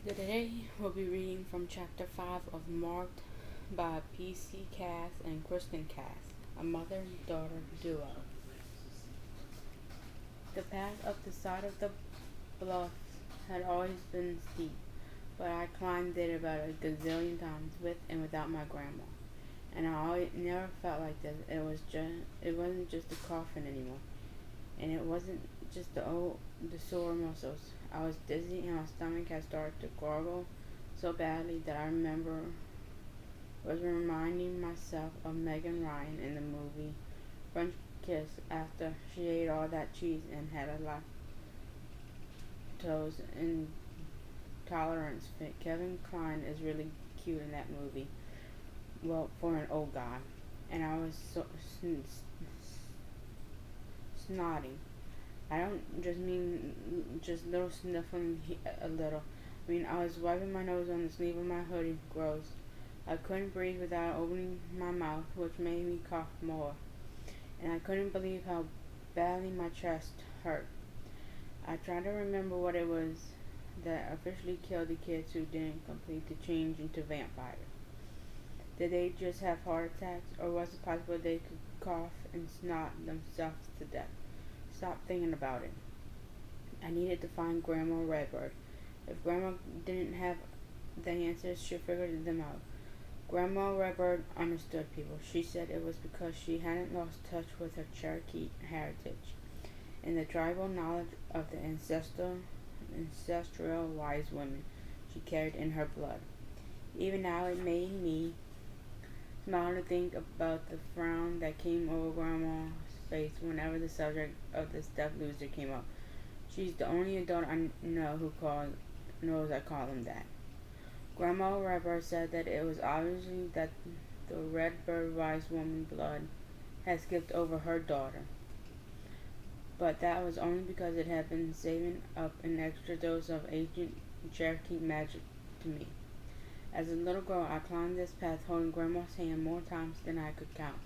Today we'll be reading from chapter 5 of Marked by P.C. Cass and Kristen Cass, a mother-daughter duo. The path up the side of the bluff had always been steep, but I climbed it about a gazillion times with and without my grandma. And never felt like this. It wasn't just a coffin anymore. And it wasn't just the sore muscles. I was dizzy and my stomach had started to gargle so badly that I remember was reminding myself of Megan Ryan in the movie French Kiss after she ate all that cheese and had a lactose intolerance fit. Kevin Kline is really cute in that movie. Well, for an old guy. And I was so snotty. I don't just mean just little sniffling a little. I mean, I was wiping my nose on the sleeve of my hoodie. Gross. I couldn't breathe without opening my mouth, which made me cough more. And I couldn't believe how badly my chest hurt. I tried to remember what it was that officially killed the kids who didn't complete the change into vampires. Did they just have heart attacks, or was it possible they could cough and snot themselves to death? Stop thinking about it. I needed to find Grandma Redbird. If Grandma didn't have the answers, she figured them out. Grandma Redbird understood people. She said it was because she hadn't lost touch with her Cherokee heritage and the tribal knowledge of the ancestral wise women she carried in her blood. Even now it made me smile to think about the frown that came over Grandma's face whenever the subject of the stuffed loser came up. She's the only adult I know who knows I call him that. Grandma Redbird said that it was obviously that the Redbird wise woman blood had skipped over her daughter, but that was only because it had been saving up an extra dose of ancient Cherokee magic to me. As a little girl, I climbed this path holding Grandma's hand more times than I could count.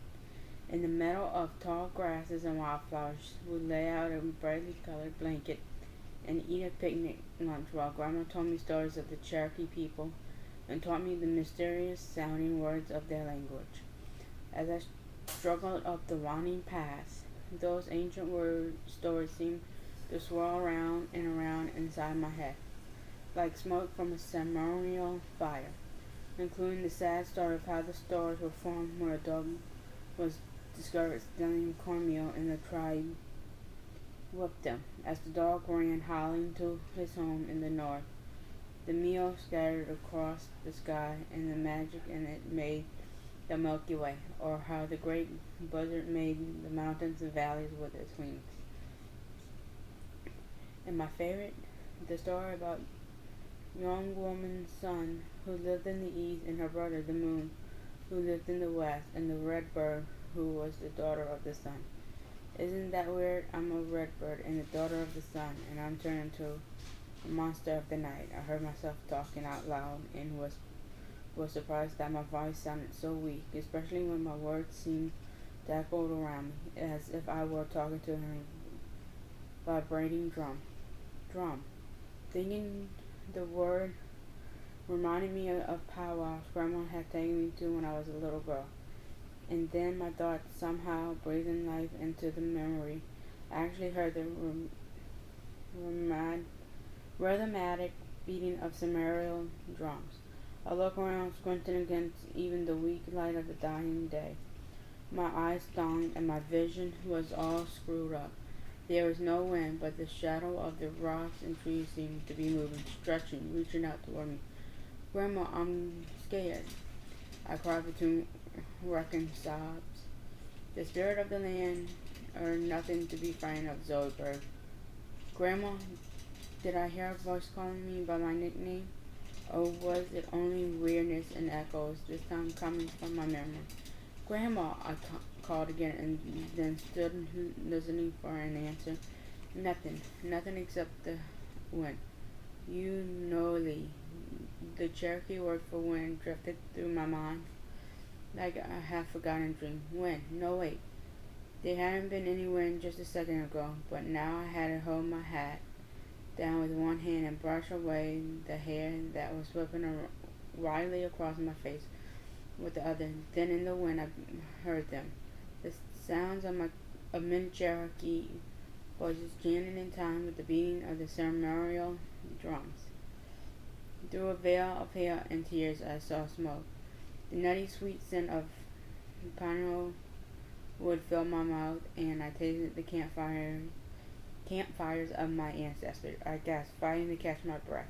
In the middle of tall grasses and wildflowers, we lay out a brightly colored blanket and eat a picnic lunch while Grandma told me stories of the Cherokee people and taught me the mysterious sounding words of their language. As I struggled up the winding paths, those ancient stories seemed to swirl around and around inside my head, like smoke from a ceremonial fire, including the sad story of how the stores were formed where a dog was discovered stealing cornmeal and the tribe whipped him as the dog ran howling to his home in the north. The meal scattered across the sky and the magic in it made the Milky Way, or how the great blizzard made the mountains and valleys with its wings. And my favorite, the story about young woman's son who lived in the east and her brother the moon who lived in the west and the red bird who was the daughter of the sun. Isn't that weird? I'm a red bird and the daughter of the sun and I'm turned into a monster of the night. I heard myself talking out loud and was surprised that my voice sounded so weak, especially when my words seemed to echo around me, as if I were talking to a vibrating drum. Thinking the word reminded me of powwows Grandma had taken me to when I was a little girl. And then my thoughts somehow breathing life into the memory. I actually heard the rhythmic beating of Sumerian drums. I looked around, squinting against even the weak light of the dying day. My eyes stung and my vision was all screwed up. There was no wind, but the shadow of the rocks and trees seemed to be moving, stretching, reaching out toward me. Grandma, I'm scared, I cried between wrecking sobs. The spirit of the land are nothing to be frightened of, Zoe Bird. Grandma, did I hear a voice calling me by my nickname? Or was it only weirdness and echoes, this time coming from my memory? Grandma, I called again and then stood listening for an answer. Nothing except the wind. You know, Lee, the Cherokee word for wind drifted through my mind like a half-forgotten dream. Wind, no wait. There hadn't been any wind just a second ago, but now I had to hold my hat down with one hand and brush away the hair that was whipping wildly across my face with the other. Then in the wind I heard them, the sounds of many Cherokee voices jamming in time with the beating of the ceremonial drums. Through a veil of hair and tears I saw smoke. The nutty sweet scent of pine wood filled my mouth, and I tasted the campfires of my ancestors. I gasped, fighting to catch my breath.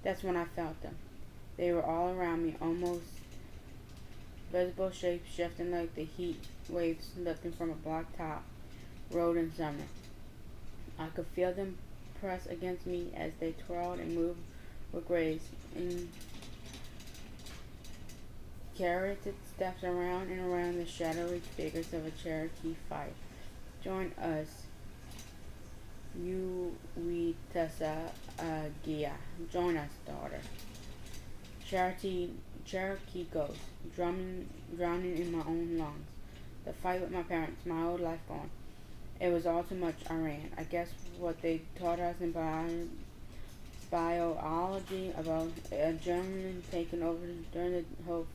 That's when I felt them. They were all around me, almost visible shapes shifting like the heat waves lifting from a blacktop road in summer. I could feel them press against me as they twirled and moved with grace and carroted steps around and around the shadowy figures of a Cherokee fight. Join us, Uwitasa Gia. Join us, daughter. Cherokee ghost, drowning in my own lungs. The fight with my parents, my old life gone. It was all too much. I ran. I guess what they taught us in biology about adrenaline taking over during the whole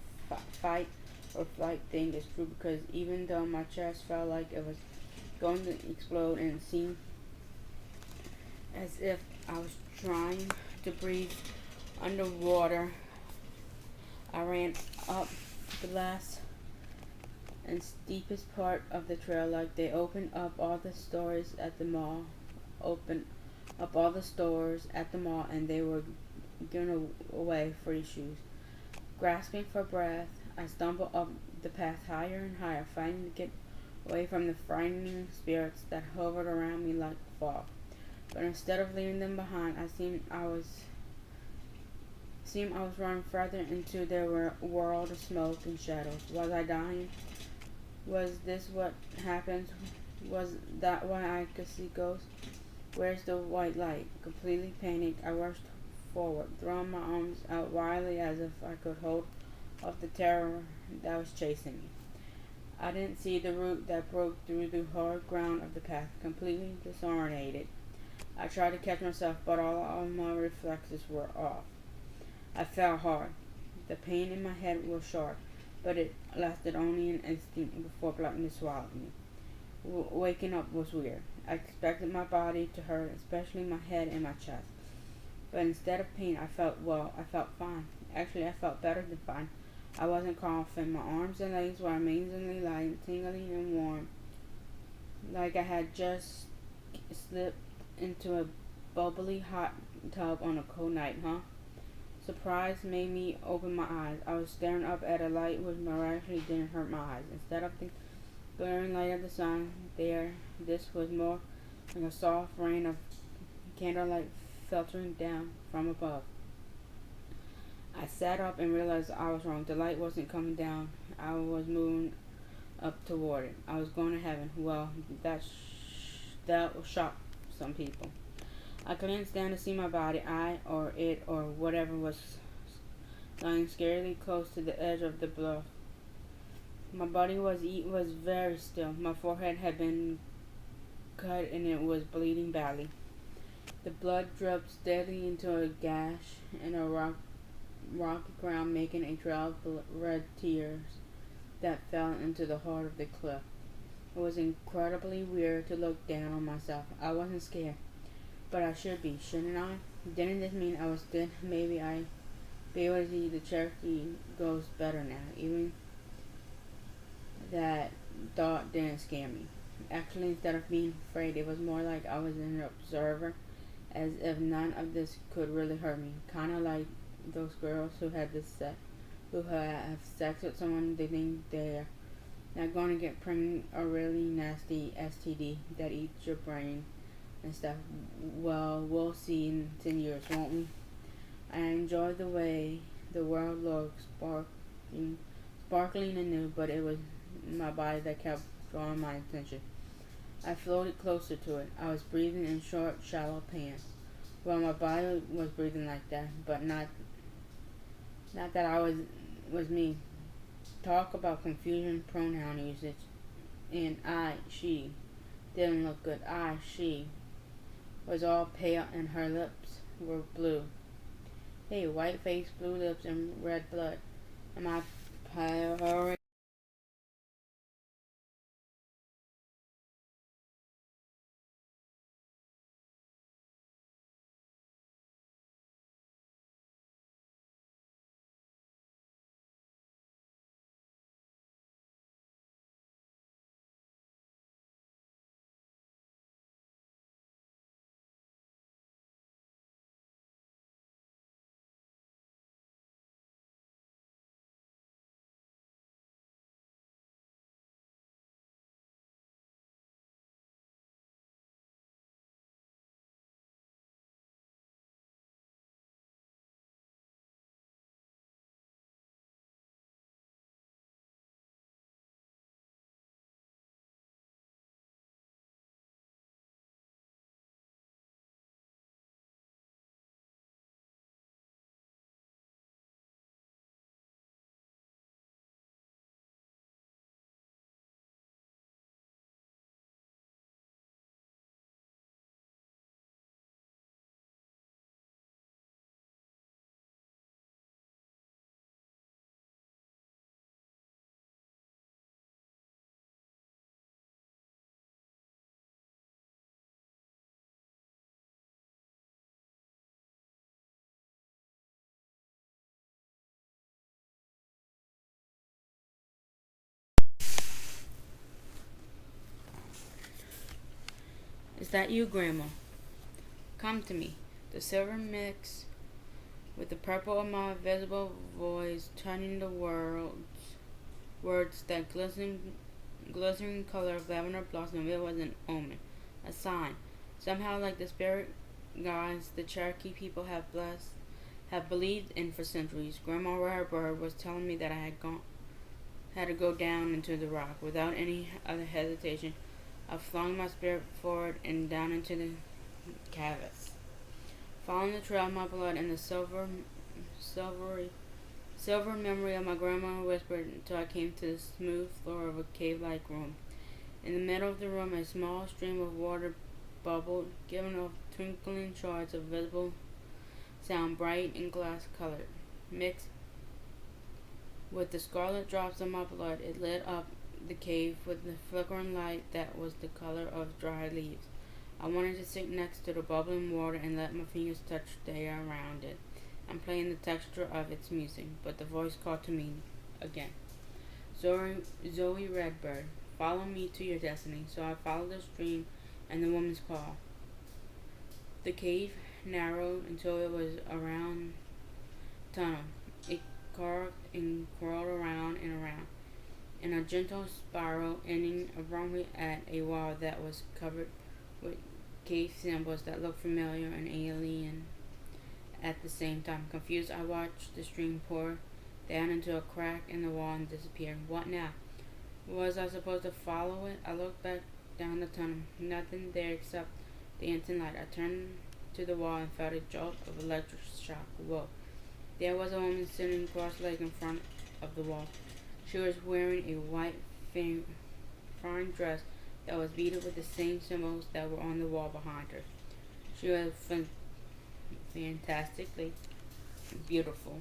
fight or flight thing is true, because even though my chest felt like it was going to explode and it seemed as if I was trying to breathe underwater, I ran up the last and steepest part of the trail like they opened up all the stores at the mall. Opened up all the stores at the mall and they were giving away free shoes. Grasping for breath, I stumbled up the path higher and higher, fighting to get away from the frightening spirits that hovered around me like fog. But instead of leaving them behind, I seemed I was running further into their world of smoke and shadows. Was I dying? Was this what happens? Was that why I could see ghosts? Where's the white light? Completely panicked, I rushed forward, throwing my arms out wildly as if I could hold off the terror that was chasing me. I didn't see the root that broke through the hard ground of the path. Completely disorientated, I tried to catch myself, but all of my reflexes were off. I fell hard. The pain in my head was sharp, but it lasted only an instant before blackness swallowed me. Waking up was weird. I expected my body to hurt, especially my head and my chest. But instead of pain, I felt fine. Actually, I felt better than fine. I wasn't coughing. My arms and legs were amazingly light, tingling and warm, like I had just slipped into a bubbly hot tub on a cold night, Surprise made me open my eyes. I was staring up at a light which miraculously didn't hurt my eyes. Instead of the glaring light of the sun, this was more like a soft rain of candlelight filtering down from above. I sat up and realized I was wrong. The light wasn't coming down. I was moving up toward it. I was going to heaven. Well, that shocked some people. I couldn't stand to see my body, I or it or whatever was lying scarily close to the edge of the bluff. My body was very still. My forehead had been cut and it was bleeding badly. The blood dripped steadily into a gash in a rocky ground, making a trail of red tears that fell into the heart of the cliff. It was incredibly weird to look down on myself. I wasn't scared, but I should be, shouldn't I? Didn't this mean I was dead? Maybe I'd be able to see the Cherokee ghost better now. Even that thought didn't scare me. Actually, instead of being afraid, it was more like I was an observer, as if none of this could really hurt me. Kind of like those girls who have sex with someone they think they're not going to get pregnant, a really nasty STD that eats your brain and stuff. Well, we'll see in 10 years, won't we? I enjoyed the way the world looked, sparkling and new, but it was my body that kept drawing my attention. I floated closer to it. I was breathing in short, shallow pants. Well, my body was breathing like that, but not that I was me. Talk about confusion pronoun usage. And I, she, didn't look good. I, she, was all pale and her lips were blue. Hey, white face, blue lips, and red blood. Am I pale? Is that you, Grandma? Come to me. The silver mix with the purple of my visible voice, turning the words that glistening color of lavender blossom. It was an omen, a sign. Somehow, like the spirit guides the Cherokee people have believed in for centuries. Grandma Redbird was telling me that I had to go down into the rock without any other hesitation. I flung my spirit forward and down into the crevice, following the trail of my blood and the silvery silver memory of my grandma whispered until I came to the smooth floor of a cave-like room. In the middle of the room, a small stream of water bubbled, giving off twinkling shards of visible sound, bright and glass-colored. Mixed with the scarlet drops of my blood, it lit up the cave with the flickering light that was the color of dry leaves. I wanted to sit next to the bubbling water and let my fingers touch the air around it and play in the texture of its music, but the voice called to me again. Zoe Redbird, follow me to your destiny. So I followed the stream and the woman's call. The cave narrowed until it was a round tunnel. It carved and curled around and around in a gentle spiral, ending abruptly at a wall that was covered with cave symbols that looked familiar and alien at the same time. Confused, I watched the stream pour down into a crack in the wall and disappear. What now? Was I supposed to follow it? I looked back down the tunnel. Nothing there except the instant light. I turned to the wall and felt a jolt of electric shock. Whoa. There was a woman sitting cross-legged in front of the wall. She was wearing a white fine dress that was beaded with the same symbols that were on the wall behind her. She was fantastically beautiful,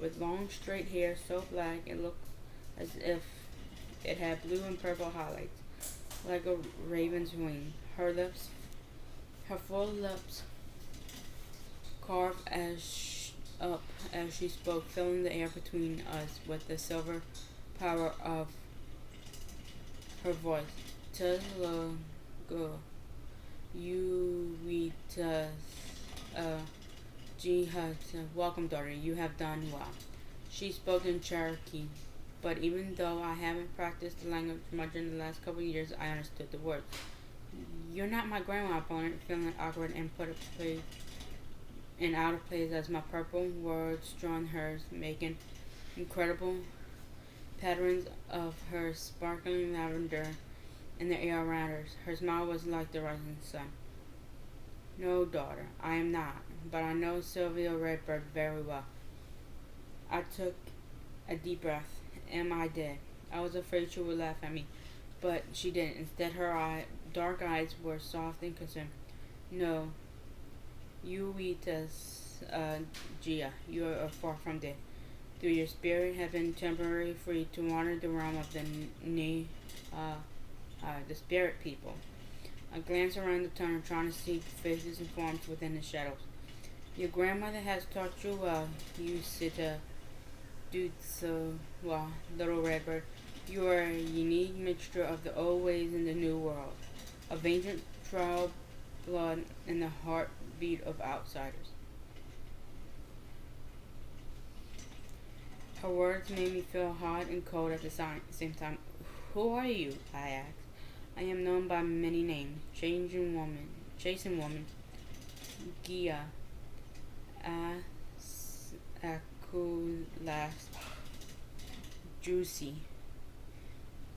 with long straight hair so black it looked as if it had blue and purple highlights, like a raven's wing. Her full lips carved up as she spoke, filling the air between us with the silver power of her voice. Tuzlago, you uh, Jihad, welcome, daughter. You have done well. She spoke in Cherokee, but even though I haven't practiced the language much in the last couple of years, I understood the words. You're not my grandma, opponent, feeling awkward and put a place and out of place as my purple words joined hers, making incredible patterns of her sparkling lavender in the air around her. Her smile was like the rising sun. No, daughter, I am not, but I know Sylvia Redbird very well. I took a deep breath. Am I dead? I was afraid she would laugh at me, but she didn't. Instead, her dark eyes were soft and concerned. No, you eat us, Gia. You are far from dead. Through your spirit have been temporarily free to wander the realm of the spirit people. I glance around the tunnel, trying to see faces and forms within the shadows. Your grandmother has taught you well. You sit do so well, little redbird. You are a unique mixture of the old ways and the new world, of ancient tribe blood and the heartbeat of outsiders. Her words made me feel hot and cold at the same time. Who are you? I asked. I am known by many names. Chasing woman, Gia, Akulas, Juicy,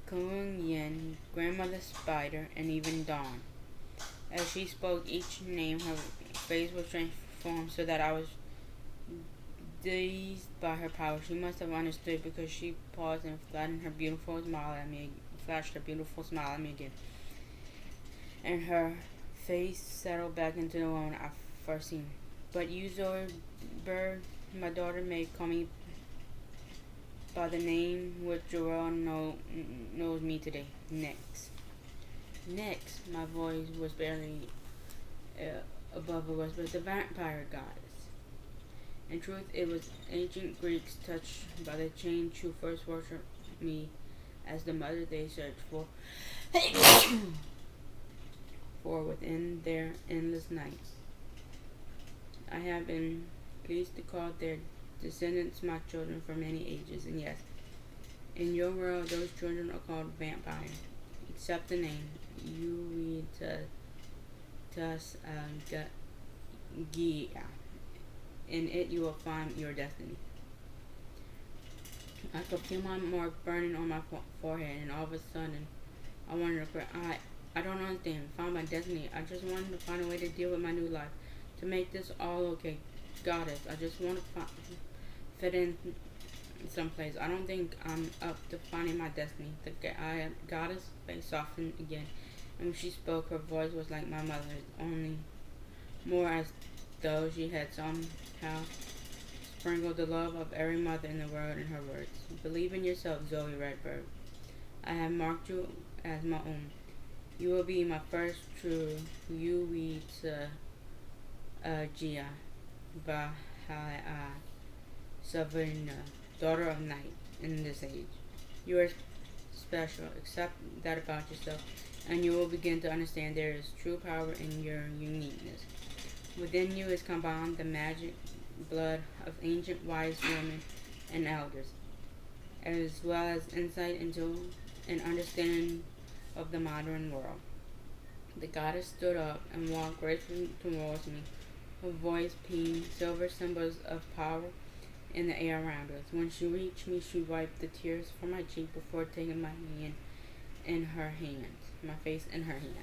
Kung Yin, Grandmother Spider, and even Dawn. As she spoke each name, her face was transformed so that I was dazed by her power. She must have understood because she paused and flashed her beautiful smile at me again. And her face settled back into the one I first seen. But you, Zoe Bird, my daughter, may call me by the name which Joel knows me today. Next, my voice was barely above a whisper. The vampire goddess. In truth, it was ancient Greeks touched by the change who first worshipped me as the mother they searched for within their endless nights. I have been pleased to call their descendants my children for many ages, and yes, in your world, those children are called vampires. Accept the name. You read Tus Gia. In it, you will find your destiny. I could feel my mark burning on my forehead, and all of a sudden, I wanted to cry. I don't understand. Find my destiny. I just wanted to find a way to deal with my new life, to make this all okay. Goddess, I just want to fit in someplace. I don't think I'm up to finding my destiny. The goddess face softened again, and when she spoke, her voice was like my mother's, only more as though she had somehow sprinkled the love of every mother in the world in her words. Believe in yourself, Zoe Redbird. I have marked you as my own. You will be my first true Yuita Gia Bahai Savina, daughter of night in this age. You are special. Accept that about yourself, and you will begin to understand there is true power in your uniqueness. Within you is combined the magic blood of ancient wise women and elders, as well as insight into an understanding of the modern world. The goddess stood up and walked gracefully towards me, her voice pinged silver symbols of power in the air around us. When she reached me, she wiped the tears from my cheek before taking my face in her hands.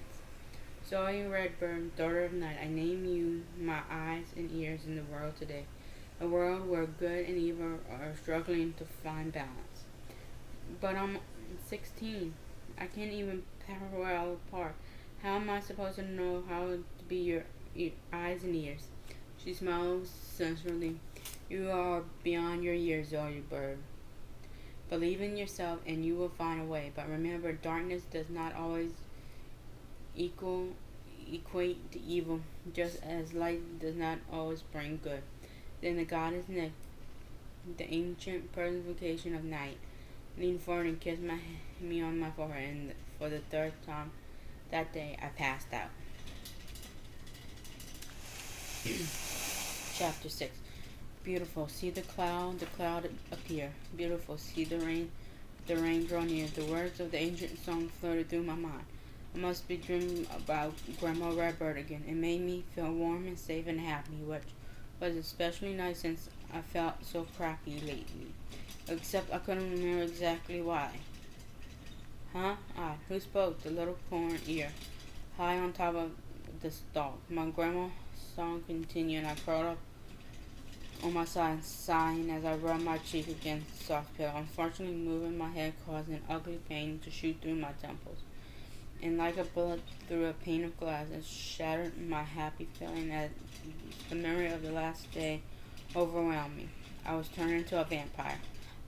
Zoe Redburn, daughter of night, I name you my eyes and ears in the world today, a world where good and evil are struggling to find balance. But I'm 16. I can't even parallel apart. How am I supposed to know how to be your eyes and ears? She smiles sensually. You are beyond your years, Zoe Bird. Believe in yourself and you will find a way. But remember, darkness does not always equate to evil, just as light does not always bring good. Then the goddess Nick, the ancient personification of night, leaned forward and kissed me on my forehead, and for the third time that day I passed out. Chapter 6. Beautiful, see the cloud appear. Beautiful, see the rain draw near. The words of the ancient song floated through my mind. I must be dreaming about Grandma Redbird again. It made me feel warm and safe and happy, which was especially nice since I felt so crappy lately. Except I couldn't remember exactly why. Huh? Who spoke? The little corn ear, high on top of the stalk. My grandma's song continued, and I curled up on my side, sighing as I rubbed my cheek against the soft pillow. Unfortunately, moving my head caused an ugly pain to shoot through my temples. and like a bullet through a pane of glass, it shattered my happy feeling as the memory of the last day overwhelmed me. I was turned into a vampire.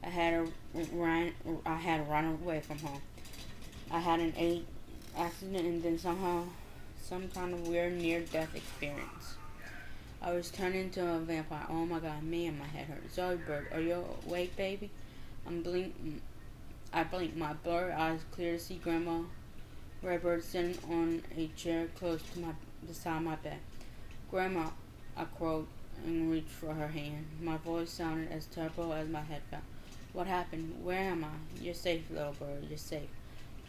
I had run. I had run away from home. I had an accident and then somehow some kind of weird near-death experience. I was turned into a vampire. Oh my god, man, my head hurt. Zoe Bird, are you awake, baby? I'm blink. I blinked. My blurry eyes clear to see Grandma Redbird sitting on a chair close to my beside my bed. Grandma, I crowed and reached for her hand. My voice sounded as terrible as my head felt. What happened? Where am I? You're safe, little bird. You're safe.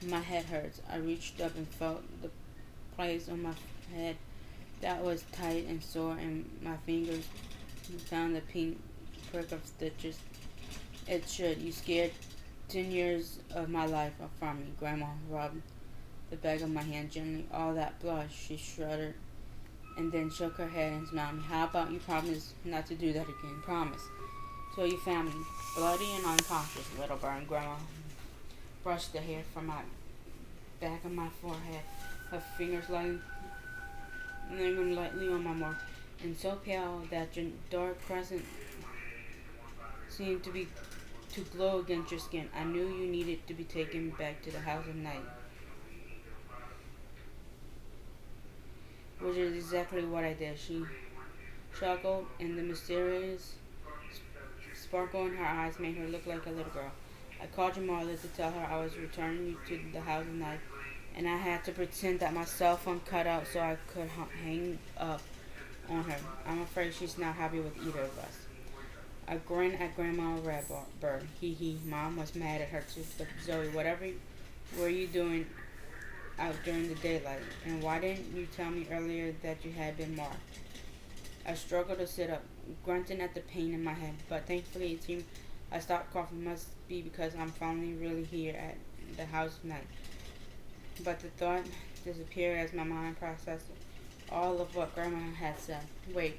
My head hurts. I reached up and felt the place on my head that was tight and sore, and my fingers found the pink prick of stitches. It should. You scared 10 years of my life from me. Grandma rubbed the back of my hand gently. All that blood, she shuddered and then shook her head and smiled at me. How about you promise not to do that again? Promise. So you found me, bloody and unconscious, little bird. Grandma brushed the hair from my back of my forehead. Her fingers lingered lightly on my mark, and so pale that your dark crescent seemed to glow against your skin. I knew you needed to be taken back to the house of night, which is exactly what I did. She chuckled, and the mysterious sparkle in her eyes made her look like a little girl. I called your mother to tell her I was returning you to the house of night, and I had to pretend that my cell phone cut out so I could hang up on her. I'm afraid she's not happy with either of us. I grinned at Grandma Redbird. Hee hee. Mom was mad at her too. But Zoe, whatever were you doing out during the daylight? And why didn't you tell me earlier that you had been marked? I struggled to sit up, grunting at the pain in my head, but thankfully it seemed I stopped coughing. Must be because I'm finally really here at the house of night. But the thought disappeared as my mind processed all of what Grandma had said. Wait,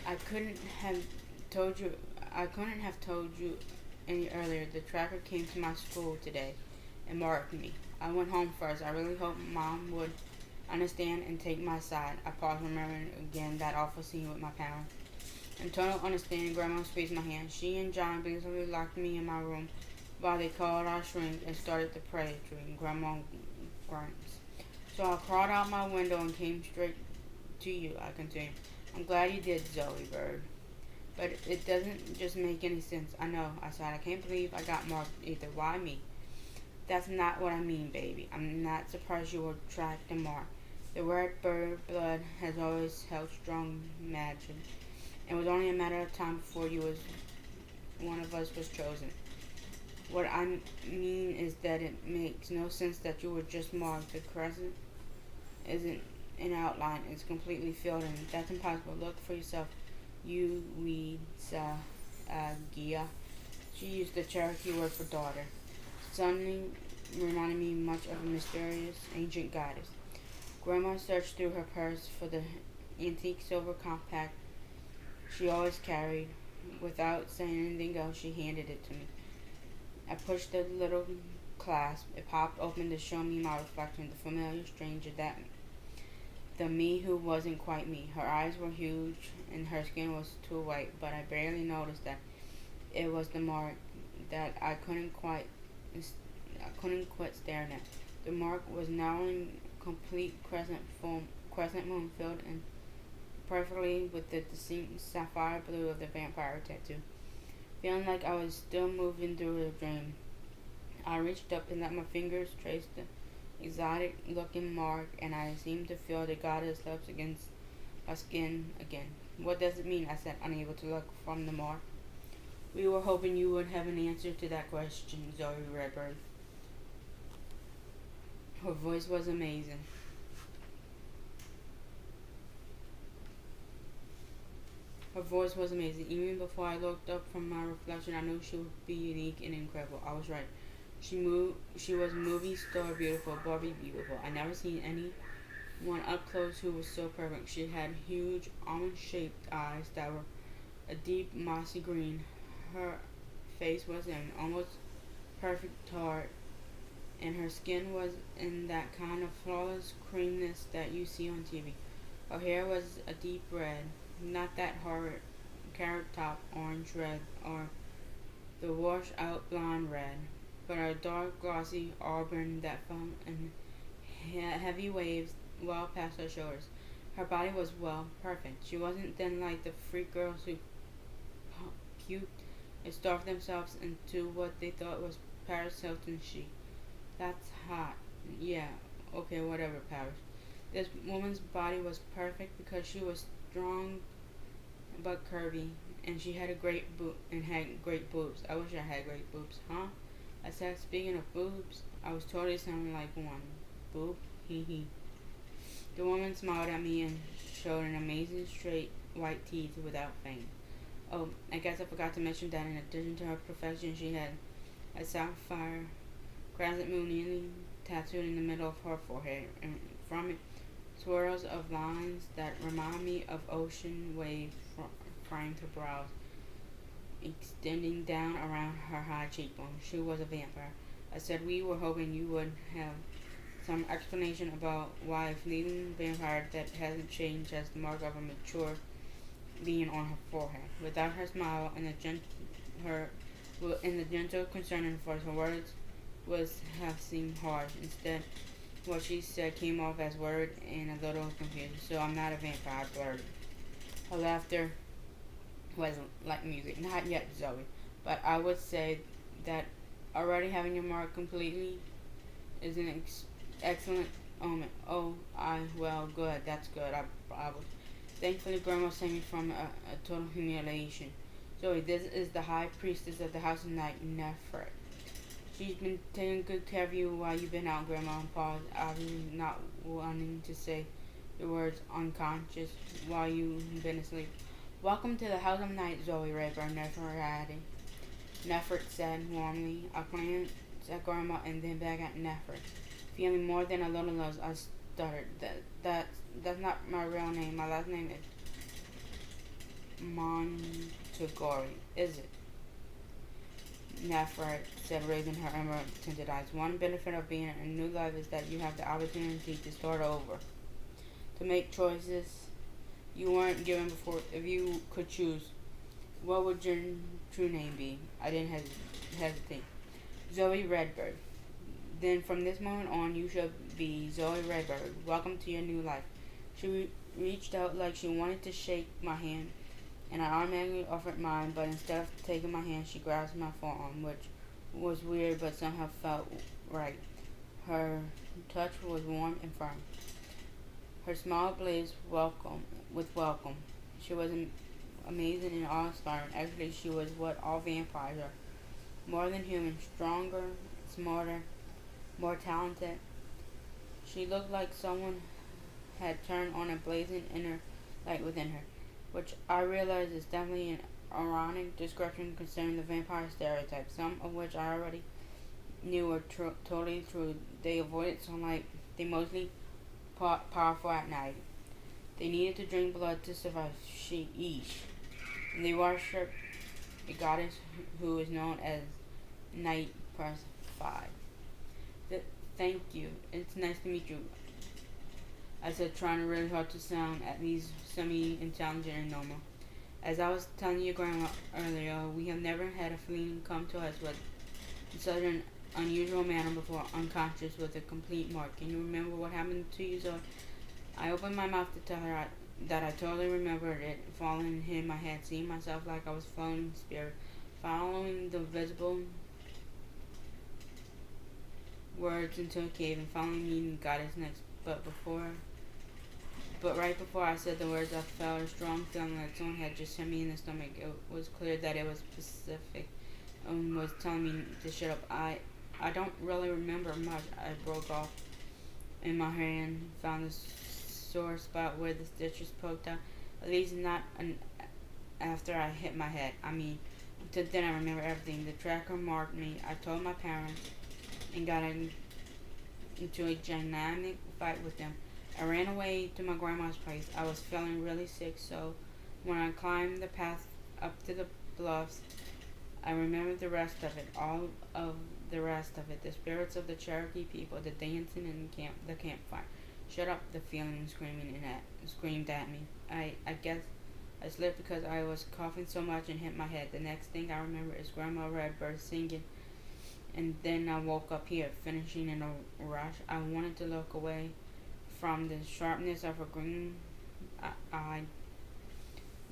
I couldn't have told you. I couldn't have told you any earlier. The tracker came to my school today and marked me. I went home first. I really hoped Mom would understand and take my side. I paused, remembering again that awful scene with my parents. In total understanding, Grandma squeezed my hand. She and John basically locked me in my room while they called our shrink and started the prayer tree. Grandma grunts. So I crawled out my window and came straight to you, I continued. I'm glad you did, Zoe Bird. But it doesn't just make any sense. I know, I said. I can't believe I got marked either. Why me? That's not what I mean, baby. I'm not surprised you were tracked and marked. The red bird blood has always held strong magic. It was only a matter of time before one of us was chosen. What I mean is that it makes no sense that you were just marked. The crescent isn't an outline. It's completely filled in. That's impossible. Look for yourself. You weed sa Gia. She used the Cherokee word for daughter. Suddenly reminded me much of a mysterious ancient goddess. Grandma searched through her purse for the antique silver compact she always carried. Without saying anything else, she handed it to me. I pushed the little clasp. It popped open to show me my reflection, the familiar stranger, that the me who wasn't quite me. Her eyes were huge and her skin was too white, but I barely noticed that it was the mark that I couldn't quit staring at. The mark was now in complete crescent moon filled in perfectly with the distinct sapphire blue of the vampire tattoo. Feeling like I was still moving through a dream, I reached up and let my fingers trace the exotic looking mark, and I seemed to feel the goddess lips against my skin again. What does it mean? I said, unable to look from the mark. We were hoping you would have an answer to that question, Zoe Redbird. Her voice was amazing. Her voice was amazing. Even before I looked up from my reflection, I knew she would be unique and incredible. I was right. She was movie star beautiful, Barbie beautiful. I never seen anyone up close who was so perfect. She had huge almond-shaped eyes that were a deep mossy green. Her face was an almost perfect tart, and her skin was in that kind of flawless creaminess that you see on TV. Her hair was a deep red, not that horrid carrot top orange red or the washed out blonde red, but a dark glossy auburn that fell in heavy waves well past her shoulders. Her body was well, perfect. She wasn't thin like the freak girls who puked and starved themselves into what they thought was Paris Hilton chic. That's hot. Yeah, okay, whatever, Paris. This woman's body was perfect because she was strong but curvy, and she had a great and had great boobs. I wish I had great boobs, huh? I said, speaking of boobs, I was totally sounding like one. Boob, hee hee. The woman smiled at me and showed an amazing straight white teeth without fang. Oh, I guess I forgot to mention that in addition to her profession, she had a sapphire crescent moon nearly tattooed in the middle of her forehead, and from it, swirls of lines that remind me of ocean waves framed her brows, extending down around her high cheekbones. She was a vampire. I said we were hoping you would have some explanation about why a fleeting vampire that hasn't changed has the mark of a mature being on her forehead. Without her smile and the gentle concern in her voice, her words was have seemed harsh. Instead, what she said came off as word and a little confused. So I'm not a vampire, I blurted. Her laughter was like music. Not yet, Zoe, but I would say that already having your mark completely is an excellent omen. Oh, well, good. That's good. I was. Thankfully, Grandma saved me from a total humiliation. Zoe, this is the high priestess of the House of Night, Nefret. She's been taking good care of you while you've been out, Grandma. Paused, obviously not wanting to say the words unconscious while you've been asleep. Welcome to the House of Night, Zoe Rayburn, Nefret said warmly. I glanced at Grandma and then back at Nefret. Feeling more than a little lost, I stuttered. That's not my real name. My last name is Montagori, is it? Nefret said, raising her emerald-tinted eyes. One benefit of being in a new life is that you have the opportunity to start over, to make choices you weren't given before. If you could choose, what would your true name be? I didn't hesitate. Zoe Redbird. Then from this moment on, you shall be Zoe Redbird. Welcome to your new life. She reached out like she wanted to shake my hand, and I automatically offered mine, but instead of taking my hand, she grasped my forearm, which was weird but somehow felt right. Her touch was warm and firm. Her smile blazed welcome. She was amazing and awe-inspiring. Actually, she was what all vampires are. More than human, stronger, smarter, more talented. She looked like someone had turned on a blazing inner light within her, which I realize is definitely an ironic description concerning the vampire stereotype, some of which I already knew were totally true. They avoided sunlight. They mostly powerful at night. They needed to drink blood to survive. And they worshipped a goddess who is known as Night Personified. Thank you. It's nice to meet you, I said, trying really hard to sound at least semi-intelligent and normal. As I was telling your grandma earlier, we have never had a fleeing come to us with such an unusual manner before, unconscious with a complete mark. Can you remember what happened to you, Zoe? I opened my mouth to tell her that I totally remembered it, falling and hitting my head, seeing myself like I was floating in spirit, following the visible words into a cave, and finally meeting goddess next. But right before I said the words, I felt a strong feeling like someone had just hit me in the stomach. It was clear that it was Pacific and was telling me to shut up. I don't really remember much. I broke off in my hand, found a sore spot where the stitches poked out. At least not after I hit my head. I mean, until then I remember everything. The tracker marked me. I told my parents and got into a dynamic fight with them. I ran away to my grandma's place. I was feeling really sick, so when I climbed the path up to the bluffs, I remembered the rest of it. All of the rest of it. The spirits of the Cherokee people, the dancing and the campfire. Shut up! The feeling screamed at me. I guess I slipped because I was coughing so much and hit my head. The next thing I remember is Grandma Redbird singing, and then I woke up here, finishing in a rush. I wanted to look away from the sharpness of her green eyed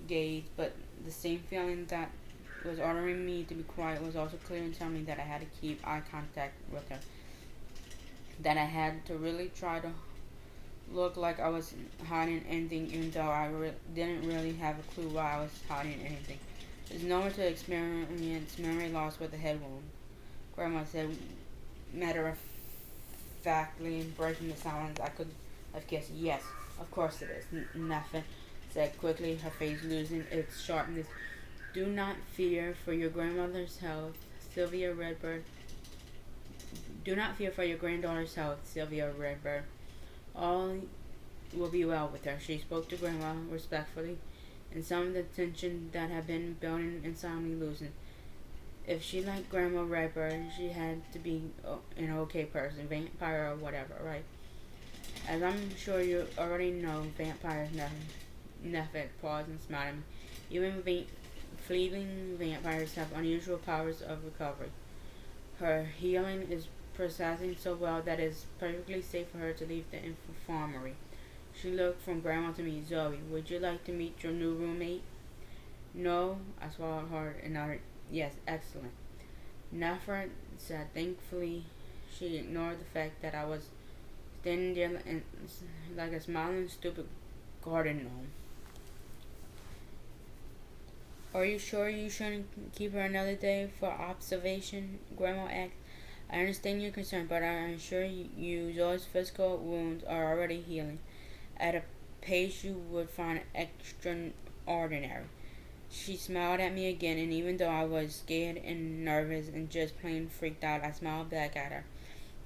gaze, but the same feeling that was ordering me to be quiet was also clear and telling me that I had to keep eye contact with her. That I had to really try to look like I was hiding anything, even though didn't really have a clue why I was hiding anything. There's nowhere to experience memory loss with a head wound, Grandma said, matter of factly, breaking the silence. I could have guessed. Yes, of course it is. Nothing said quickly, her face losing its sharpness. Do not fear for your grandmother's health, Sylvia Redbird. Do not fear for your granddaughter's health, Sylvia Redbird. All will be well with her. She spoke to Grandma respectfully, and some of the tension that had been building inside me loosened. If she liked Grandma Redbird, she had to be an okay person, vampire or whatever, right? As I'm sure you already know, vampires never. Nephid paused and smiled at me. Even fleeting vampires have unusual powers of recovery. Her healing is processing so well that it's perfectly safe for her to leave the infirmary. She looked from Grandma to me. Zoe, would you like to meet your new roommate? No, I swallowed hard and nodded. Yes, excellent. Nefert said. Thankfully, she ignored the fact that I was standing there like a smiling, stupid garden gnome. Are you sure you shouldn't keep her another day for observation? Grandma asked. I understand your concern, but I assure you Zoe's physical wounds are already healing at a pace you would find extraordinary. She smiled at me again, and even though I was scared and nervous and just plain freaked out, I smiled back at her.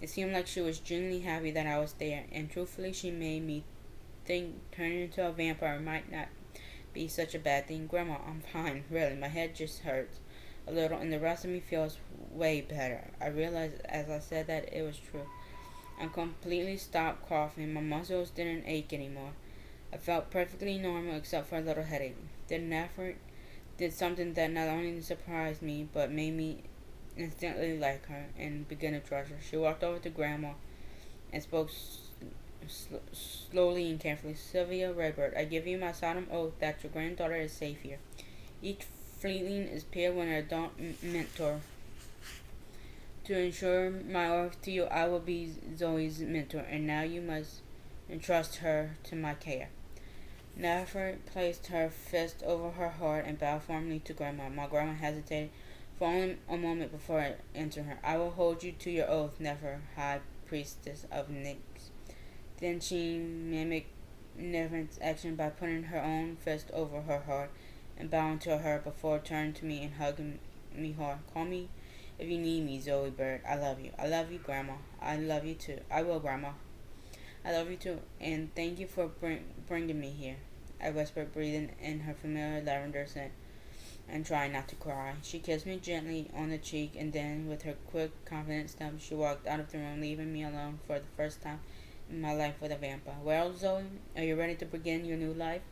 It seemed like she was genuinely happy that I was there, and truthfully she made me think turning into a vampire might not be such a bad thing. Grandma, I'm fine, really. My head just hurts a little, and the rest of me feels way better. I realized as I said that it was true. I completely stopped coughing. My muscles didn't ache anymore. I felt perfectly normal except for a little headache. Then Neffert did something that not only surprised me, but made me instantly like her and begin to trust her. She walked over to Grandma and spoke slowly and carefully. Sylvia Redbird, I give you my solemn oath that your granddaughter is safe here. Each fleeting is paired with an adult mentor. To ensure my oath to you, I will be Zoe's mentor, and now you must entrust her to my care. Nefer placed her fist over her heart and bowed formally to Grandma. My grandma hesitated for only a moment before answering her. I will hold you to your oath, Nefer, High Priestess of Nyx. Then she mimicked Nefer's action by putting her own fist over her heart and bowing to her before turning to me and hugging me hard. Call me if you need me, Zoe Bird. I love you. I love you, Grandma. I love you too. I will, Grandma. I love you too, and thank you for bringing me here, I whispered, breathing in her familiar lavender scent and trying not to cry. She kissed me gently on the cheek, and then, with her quick, confident step, she walked out of the room, leaving me alone for the first time in my life with a vampire. Well, Zoe, are you ready to begin your new life?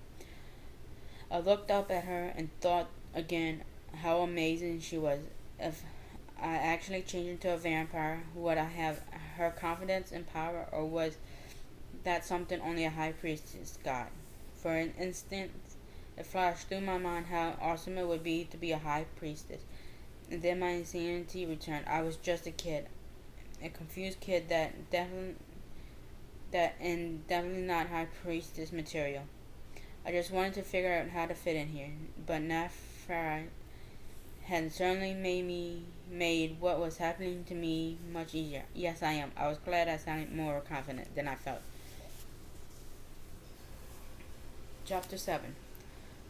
I looked up at her and thought again how amazing she was. If I actually changed into a vampire, would I have her confidence and power, or was that something only a high priestess got? For an instant, it flashed through my mind how awesome it would be to be a high priestess. And then my insanity returned. I was just a kid, a confused kid definitely not high priestess material. I just wanted to figure out how to fit in here, but Nefari had certainly made what was happening to me much easier. Yes, I am. I was glad I sounded more confident than I felt. Chapter 7.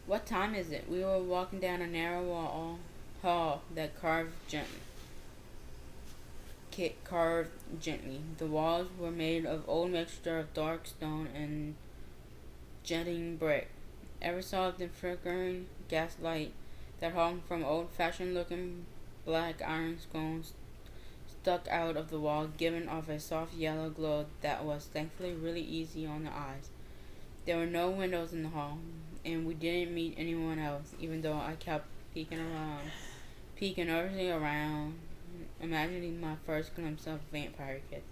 What time is it? We were walking down a narrow hall that carved gently. The walls were made of old mixture of dark stone and jetting brick. Ever saw the flickering gaslight that hung from old-fashioned looking black iron sconces stuck out of the wall, giving off a soft yellow glow that was thankfully really easy on the eyes. There were no windows in the hall, and we didn't meet anyone else, even though I kept peeking everything around, imagining my first glimpse of vampire kids.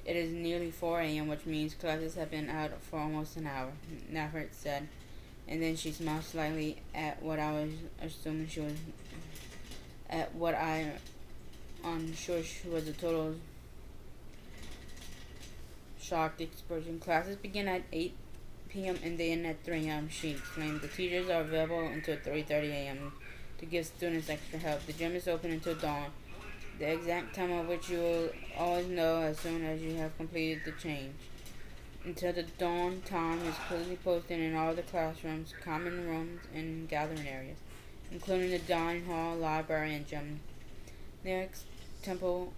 It is nearly 4 a.m., which means classes have been out for almost an hour, Nafert said, and then she smiled slightly at what I was assuming she was, at what I'm sure she was a total shocked expression. Classes begin at 8 p.m. and they end at 3 a.m., she explained. The teachers are available until 3:30 a.m. to give students extra help. The gym is open until dawn, the exact time of which you will always know as soon as you have completed the change. Until the dawn time is clearly posted in all the classrooms, common rooms, and gathering areas, including the dining hall, library, and gym. The next temple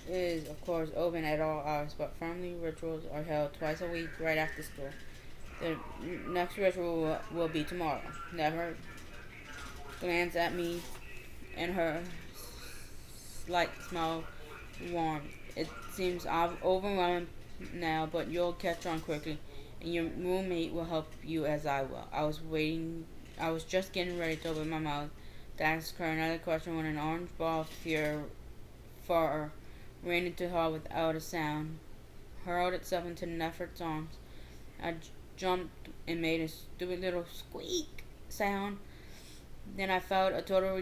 is, of course, open at all hours, but family rituals are held twice a week right after school. The next ritual will be tomorrow. Never glanced at me, and her slight smile warmed. It seems overwhelming now, but you'll catch on quickly, and your roommate will help you as I will. I was just getting ready to open my mouth to ask her another question when an orange ball of fur ran into the hall without a sound, hurled itself into Nefert's arms. I jumped and made a stupid little squeak sound. Then I felt like a total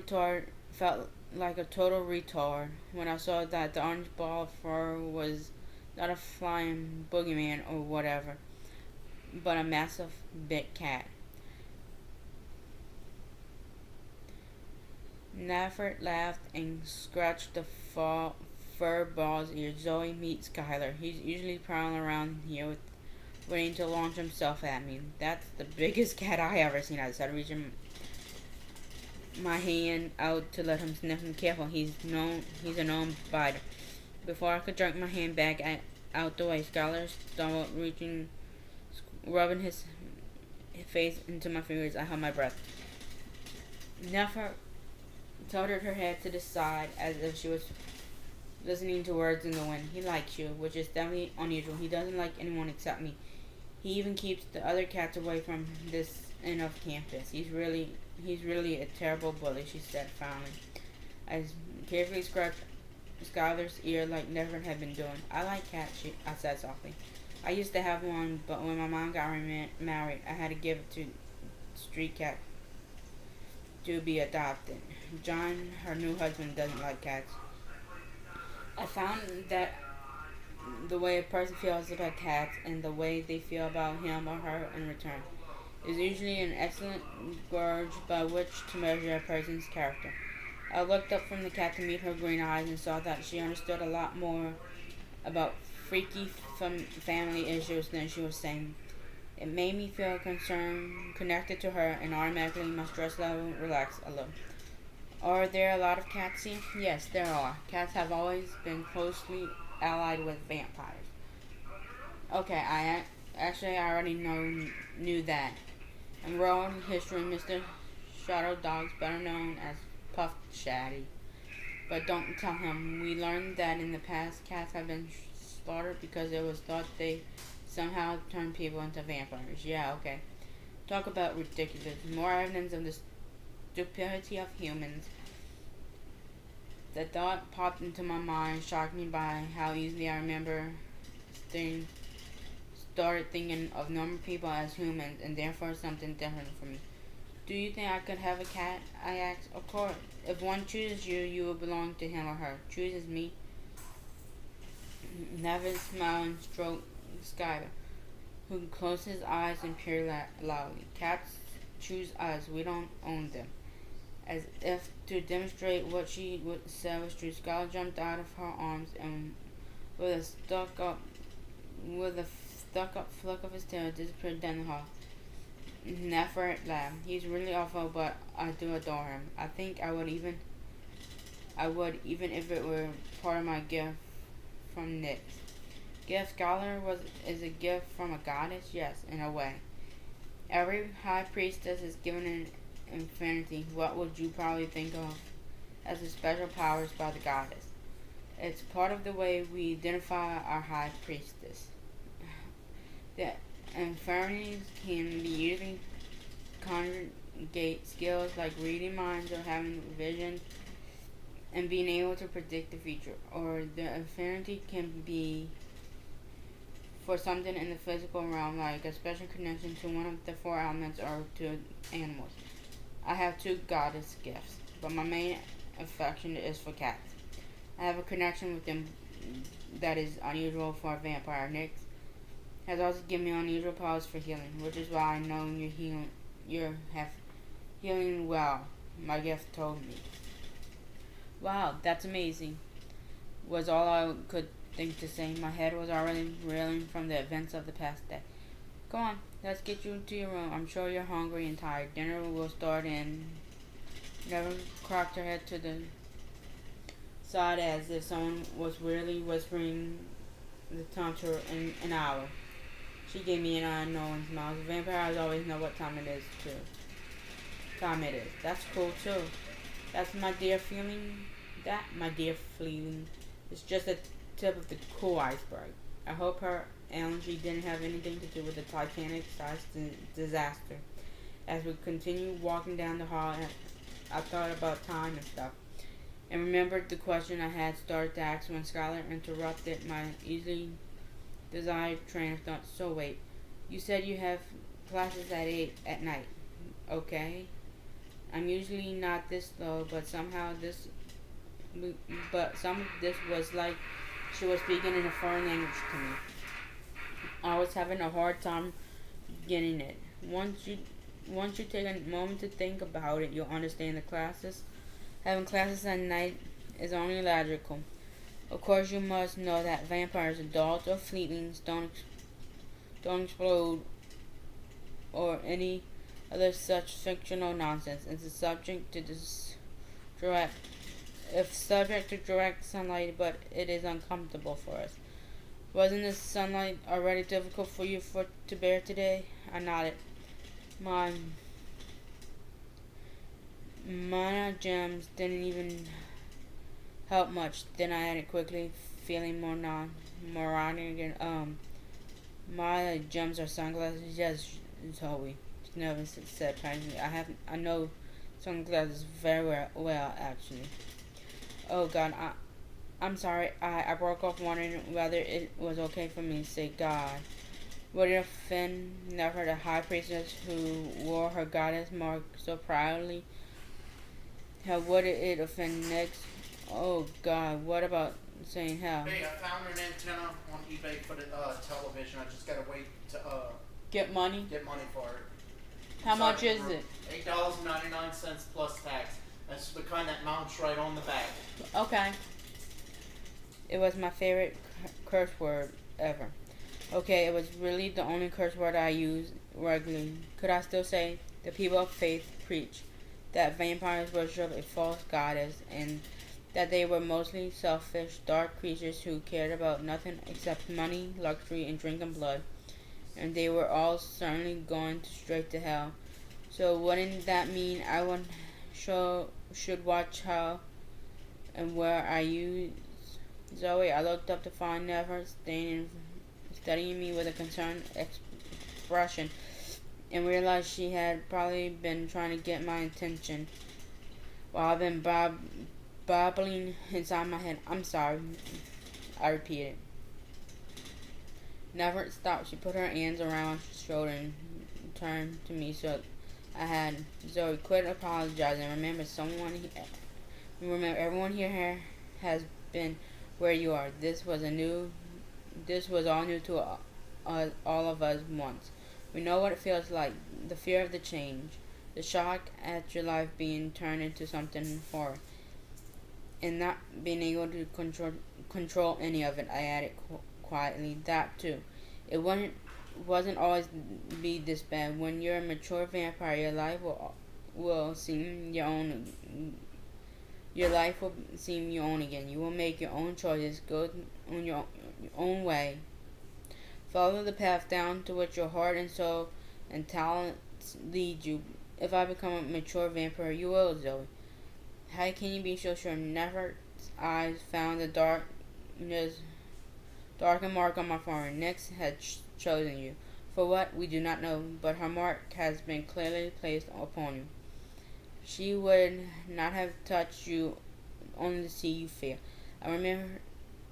retard when I saw that the orange ball of fur was not a flying boogeyman or whatever, but a massive big cat. Nafert laughed and scratched the fur ball's ear. Zoe, meet Skylar. He's usually prowling around here waiting to launch himself at me. That's the biggest cat I ever seen, I said, reaching my hand out to let him sniff him. Careful, he's a known biter. Before I could jerk my hand back out the way, Skylar stumbled, rubbing his face into my fingers. I held my breath. Nefer tilted her head to the side as if she was listening to words in the wind. He likes you, which is definitely unusual. He doesn't like anyone except me. He even keeps the other cats away from this end of campus. He's really a terrible bully, she said, frowning. I carefully scratched Skylar's ear like Never had been doing. I like cats, I said softly. I used to have one, but when my mom got married, I had to give it to street cat to be adopted. John, her new husband, doesn't like cats. I found that the way a person feels about cats and the way they feel about him or her in return is usually an excellent gauge by which to measure a person's character. I looked up from the cat to meet her green eyes and saw that she understood a lot more about freaky family issues than she was saying. It made me feel concerned, connected to her, and automatically my stress level relaxed a little. Are there a lot of cats here? Yes, there are. Cats have always been closely allied with vampires. Okay, I already knew that. In world history, Mr. Shadow Dog's better known as Puff Shaddy. But don't tell him. We learned that in the past, cats have been slaughtered because it was thought they somehow turned people into vampires. Yeah, okay. Talk about ridiculous. More evidence of the stupidity of humans. The thought popped into my mind, shocked me by how easily I remember started thinking of normal people as humans and therefore something different for me. Do you think I could have a cat? I asked. Of course. If one chooses you, you will belong to him or her. Chooses me? Never smiled and stroked Skylar, who closed his eyes and peered loudly. Cats choose us. We don't own them. As if to demonstrate what she said was true, Skylar jumped out of her arms and, with a stuck-up flick of his tail, disappeared down the hall. Nefer laughed. He's really awful, but I do adore him. I think I would even if it were part of my gift from Nyx. Gift Scholar is a gift from a goddess? Yes, in a way. Every high priestess is given an infinity. What would you probably think of as the special powers by the goddess? It's part of the way we identify our high priestess. The infirmities can be using congregate skills like reading minds or having vision and being able to predict the future, or the affinity can be for something in the physical realm, like a special connection to one of the four elements or to animals. I have two goddess gifts, but my main affection is for cats. I have a connection with them that is unusual for a vampire. Nick has also given me unusual powers for healing, which is why I know you have healing well. My gift told me. Wow, that's amazing. Was all I could think to say. My head was already reeling from the events of the past day. Go on, let's get you to your room. I'm sure you're hungry and tired. Dinner will start in. Never cocked her head to the side as if someone was weirdly whispering the time to her in an hour. She gave me an unknowing smile. Vampires always know what time it is, too. Time it is. That's cool, too. That's my dear feeling. That, my dear feeling, is just the tip of the cool iceberg. I hope her allergy didn't have anything to do with the Titanic-sized disaster. As we continued walking down the hall, I thought about time and stuff, and remembered the question I had started to ask when Skylar interrupted my easily desired train of thought. So wait, you said you have classes at 8 at night. Okay. I'm usually not this low, but some of this was like she was speaking in a foreign language to me. I was having a hard time getting it. Once you take a moment to think about it, you'll understand the classes. Having classes at night is only logical. Of course, you must know that vampires, adults, or fleetlings don't explode or any other such fictional nonsense. It's a subject to direct, if subject to direct sunlight, but it is uncomfortable for us. Wasn't the sunlight already difficult for you to bear today? I nodded. My mana gems didn't even help much. Then I added quickly, feeling more moronic and my gems are sunglasses. Yes, Zoe. Never said kindly. I know sunglasses very well actually. Oh God, I'm sorry. I broke off wondering whether it was okay for me to say God. Would it offend never the high priestess who wore her goddess mark so proudly? How would it offend next? Oh God, what about saying hell? Hey, I found an antenna on eBay for the television. I just gotta wait to Get money? get money for it. How much is it? $8.99 plus tax. That's the kind that mounts right on the back. Okay. It was my favorite curse word ever. Okay, it was really the only curse word I use regularly. Could I still say the people of faith preach that vampires worship a false goddess and that they were mostly selfish, dark creatures who cared about nothing except money, luxury, and drinking blood, and they were all certainly going straight to hell. So wouldn't that mean should watch how and where I use Zoe? I looked up to find Never studying me with a concerned expression and realized she had probably been trying to get my attention while I've been babbling inside my head. I'm sorry, I repeated. Never stopped. She put her hands around my shoulder and turned to me so I had. Zoe, quit apologizing. Remember everyone here has been where you are. This was all new to all of us once. We know what it feels like, the fear of the change, the shock at your life being turned into something foreign, and not being able to control any of it. I added quietly. That too. It wasn't always be this bad. When you're a mature vampire, your life will seem your own. Your life will seem your own again. You will make your own choices, go on your own way, follow the path down to which your heart and soul and talents lead you. If I become a mature vampire, you will, Zoe. How can you be so sure? Never eyes found the darkened mark on my forehead. Nyx had chosen you. For what, we do not know, but her mark has been clearly placed upon you. She would not have touched you only to see you fail. I remember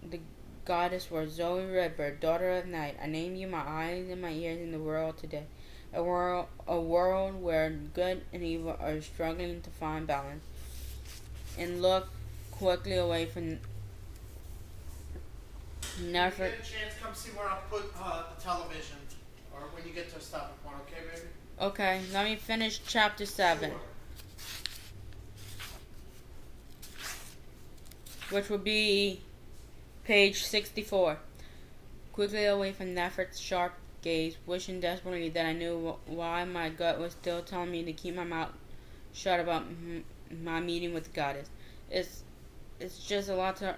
the goddess was Zoe Redbird, daughter of night. I name you my eyes and my ears in the world today. A world where good and evil are struggling to find balance. And look quickly away from When you Nefer. get a chance, come see where I put the television, or when you get to a stopping point, okay, baby? Okay, let me finish chapter 7, Sure. which will be page 64. Quickly away from Nefert's sharp gaze, wishing desperately that I knew why my gut was still telling me to keep my mouth shut about my meeting with the goddess. It's just a lot to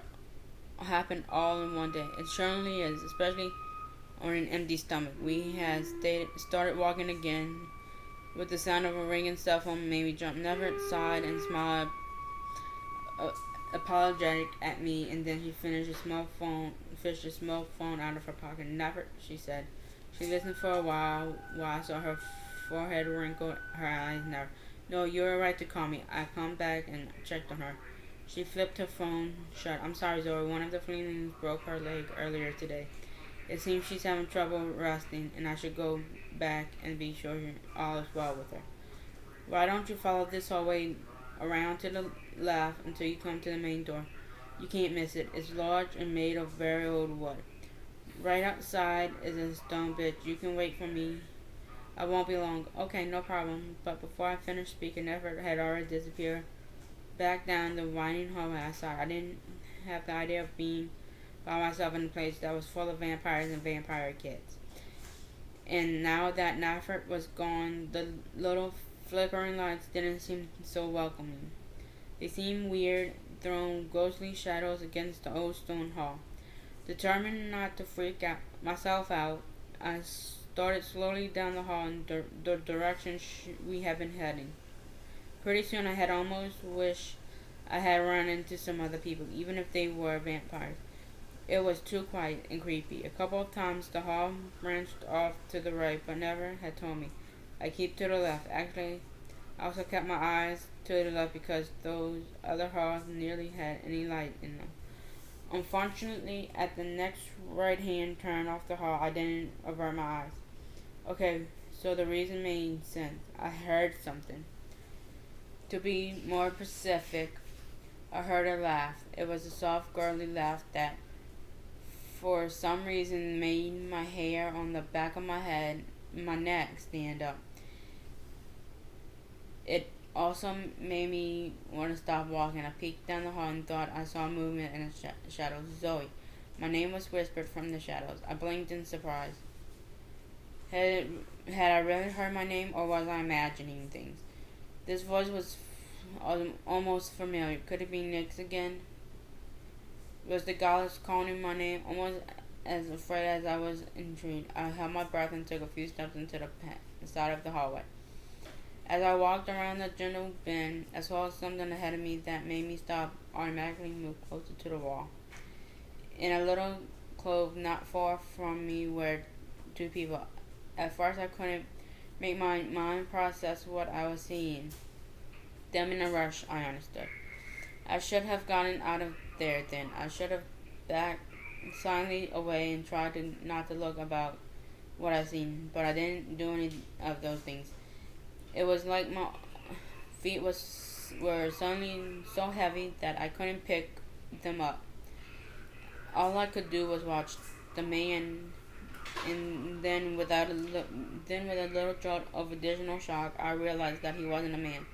happen all in one day. It certainly is, especially on an empty stomach. We had started walking again, with the sound of a ringing cell phone made me jump. Never sighed and smiled, apologetic at me, and then she fished a small phone out of her pocket. Never, she said. She listened for a while I saw her forehead wrinkle, her eyes never. No, you were right to call me. I come back and checked on her. She flipped her phone shut. I'm sorry, Zoe. One of the fleas broke her leg earlier today. It seems she's having trouble resting, and I should go back and be sure all is well with her. Why don't you follow this hallway around to the left until you come to the main door? You can't miss it. It's large and made of very old wood. Right outside is a stone bench. You can wait for me. I won't be long. Okay, no problem. But before I finished speaking, Nefer had already disappeared back down the winding hallway outside. I didn't have the idea of being by myself in a place that was full of vampires and vampire kids. And now that Nafert was gone, the little flickering lights didn't seem so welcoming. They seemed weird, throwing ghostly shadows against the old stone hall. Determined not to freak myself out, I started slowly down the hall in the direction we had been heading. Pretty soon I had almost wished I had run into some other people, even if they were vampires. It was too quiet and creepy. A couple of times the hall branched off to the right, but never had told me. I keep to the left. Actually, I also kept my eyes to the left because those other halls nearly had any light in them. Unfortunately, at the next right-hand turn off the hall, I didn't avert my eyes. Okay, so the reason made sense. I heard something. To be more specific, I heard a laugh. It was a soft, girly laugh that, for some reason, made my hair on the back of my neck stand up. It also made me want to stop walking. I peeked down the hall and thought I saw movement in the shadows. Zoe. My name was whispered from the shadows. I blinked in surprise. Had I really heard my name, or was I imagining things? This voice was almost familiar. Could it be Nyx again? Was the goddess calling my name? Almost as afraid as I was intrigued, I held my breath and took a few steps into the side of the hallway. As I walked around the gentle bend, I saw something ahead of me that made me stop, automatically move closer to the wall. In a little cove not far from me were two people. At first I couldn't make my mind process what I was seeing. Then in a rush, I understood. I should have gotten out of there then. I should have backed silently away and tried not to look about what I seen, but I didn't do any of those things. It was like my feet were suddenly so heavy that I couldn't pick them up. All I could do was watch the man, and then with a little jolt of additional shock, I realized that he wasn't a man.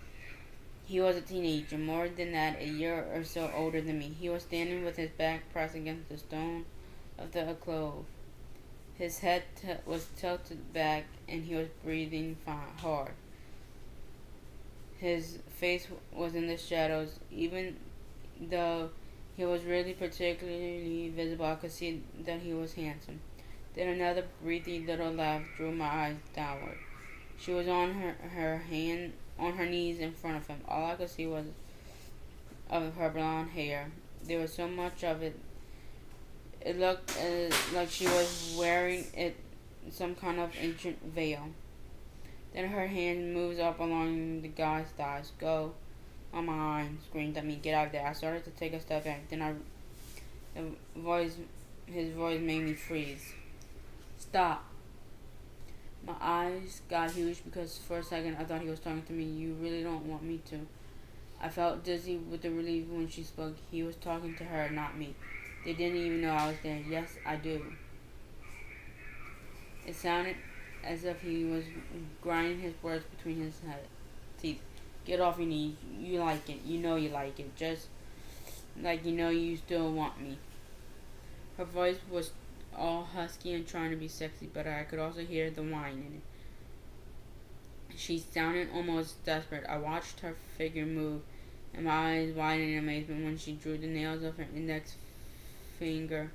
He was a teenager, more than that, a year or so older than me. He was standing with his back pressed against the stone of the alcove. His head was tilted back, and he was breathing hard. His face was in the shadows. Even though he was really particularly visible, I could see that he was handsome. Then another breathy little laugh drew my eyes downward. She was on her knees in front of him. All I could see was of her blonde hair, There was so much of it. It looked like she was wearing it some kind of ancient veil. Then her hand moves up along the guy's thighs. Go. On my arm, screamed at me, get out of there. I started to take a step back. The voice, his voice made me freeze. Stop. My eyes got huge because for a second I thought he was talking to me. You really don't want me to. I felt dizzy with the relief when she spoke. He was talking to her, not me. They didn't even know I was there. Yes, I do. It sounded as if he was grinding his words between his teeth. Get off your knees. You like it. You know you like it. Just like you know you still want me. Her voice was all husky and trying to be sexy, but I could also hear the whine in it. She sounded almost desperate. I watched her figure move, and my eyes widened in amazement when she drew the nails of her index finger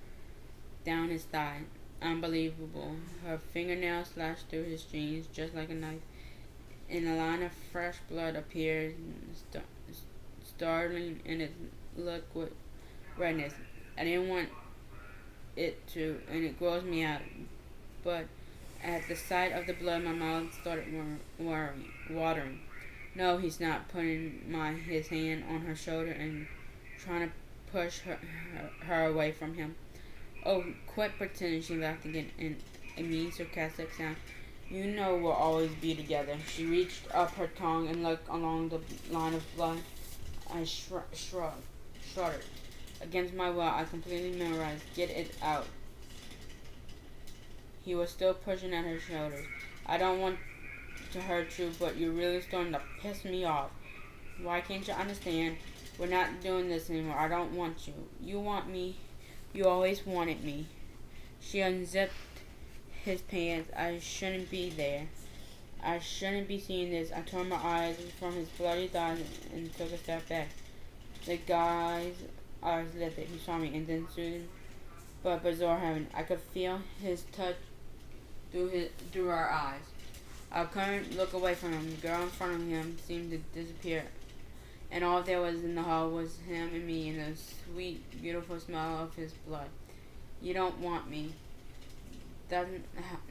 down his thigh. Unbelievable. Her fingernail slashed through his jeans just like a knife, and a line of fresh blood appeared, startling in its liquid redness. I didn't want it to, and it grossed me out. But at the sight of the blood, my mouth started watering. No, he's not, putting his hand on her shoulder and trying to push her away from him. Oh, quit pretending, she laughed again in a mean, sarcastic sound. You know we'll always be together. She reached up her tongue and looked along the line of blood. I shuddered. Against my will, I completely memorized. Get it out. He was still pushing at her shoulders. I don't want to hurt you, but you're really starting to piss me off. Why can't you understand? We're not doing this anymore. I don't want you. You want me. You always wanted me. She unzipped his pants. I shouldn't be there. I shouldn't be seeing this. I turned my eyes from his bloody thighs and took a step back. The guy's eyes lifted. He saw me, and then soon, but bizarre heaven, I could feel his touch through our eyes. I couldn't look away from him. The girl in front of him seemed to disappear, and all there was in the hall was him and me and the sweet, beautiful smell of his blood. You don't want me. That's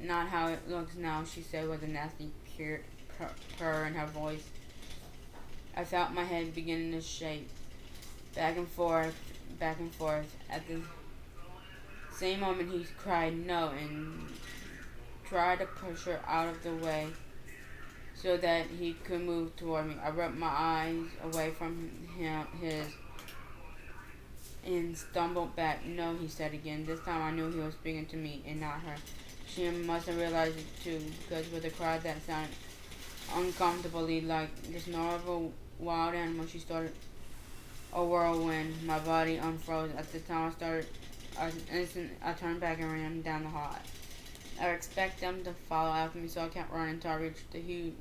not how it looks now, she said with a nasty purr in her voice. I felt my head beginning to shake, back and forth. At the same moment, he cried no and tried to push her out of the way so that he could move toward me. I rubbed my eyes away from his and stumbled back. No, he said again. This time I knew he was speaking to me and not her. She must have realized it too, because with a cry that sounded uncomfortably like the snarl of a wild animal, she started a whirlwind. My body unfroze. At the time I turned back and ran down the hall. I expect them to follow after me, so I kept running until I reached the huge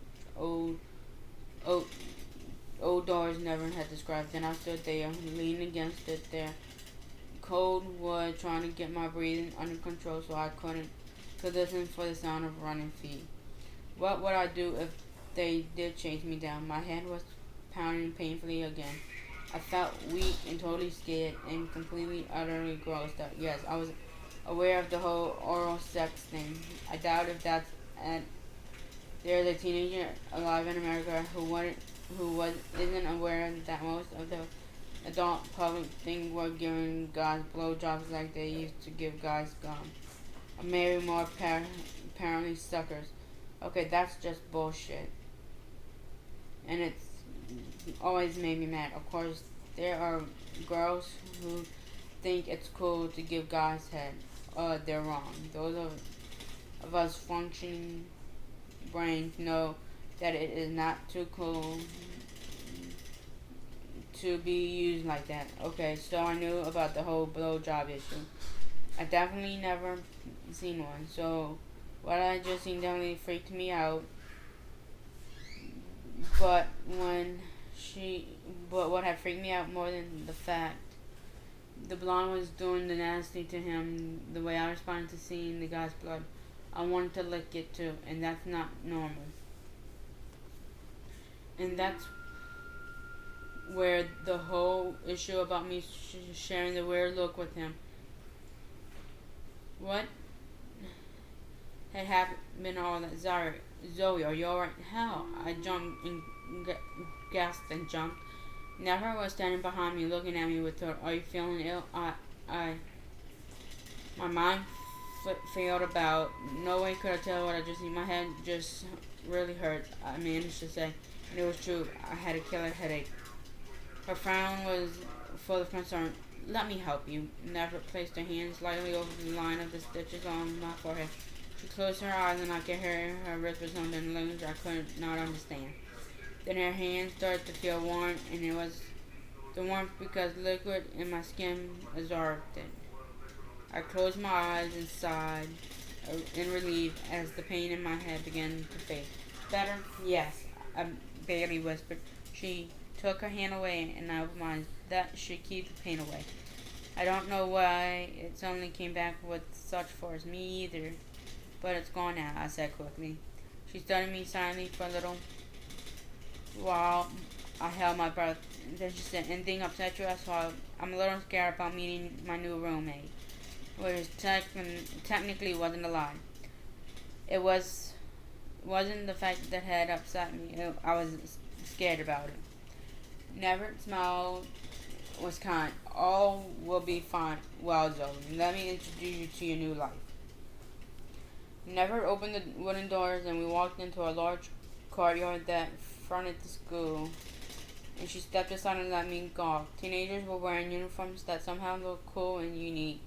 old doors never had described. Then I stood there, leaning against it, there, cold wood, trying to get my breathing under control so I could listen for the sound of running feet. What would I do if they did chase me down? My head was pounding painfully again. I felt weak and totally scared and completely, utterly grossed out. Yes, I was aware of the whole oral sex thing. I doubt if that's there's a teenager alive in America who isn't aware that most of the adult public think we're giving guys blowjobs like they used to give guys gum. Or maybe more apparently suckers. Okay, that's just bullshit. And it's always made me mad. Of course, there are girls who think it's cool to give guys head. They're wrong. Those of us functioning brains know that it is not too cool to be used like that. Okay, so I knew about the whole blowjob issue. I definitely never seen one, so what I just seen definitely freaked me out. But what had freaked me out more than the fact the blonde was doing the nasty to him, the way I responded to seeing the guy's blood, I wanted to lick it too, and that's not normal. And that's where the whole issue about me sharing the weird look with him. What had happened all that? Zoe, are you alright? How? I jumped and gasped and jumped. Never was standing behind me, looking at me with her. Are you feeling ill? I, my mind failed about. No way could I tell what I just need. My head just really hurt. I managed to say, and it was true. I had a killer headache. Her frown was full of concern. Let me help you. Never placed her hands lightly over the line of the stitches on my forehead. She closed her eyes and I could hear her wrist was under the language I could not understand. Then her hands started to feel warm, and it was the warmth because liquid in my skin absorbed it. I closed my eyes and sighed in relief as the pain in my head began to fade. Better? Yes, I barely whispered. She took her hand away, and I opened my eyes. That should keep the pain away. I don't know why it suddenly came back with such force. Me either. But it's gone now, I said quickly. She studied me silently for a little while. I held my breath. Then she said, anything upset you? I swallowed. I'm a little scared about meeting my new roommate. Which technically wasn't a lie. It wasn't the fact that had upset me. I was scared about it. Never smiled was kind. All will be fine. Well, Zoe, let me introduce you to your new life. Never opened the wooden doors, and we walked into a large courtyard that fronted the school. And she stepped aside and let me go. Teenagers were wearing uniforms that somehow looked cool and unique,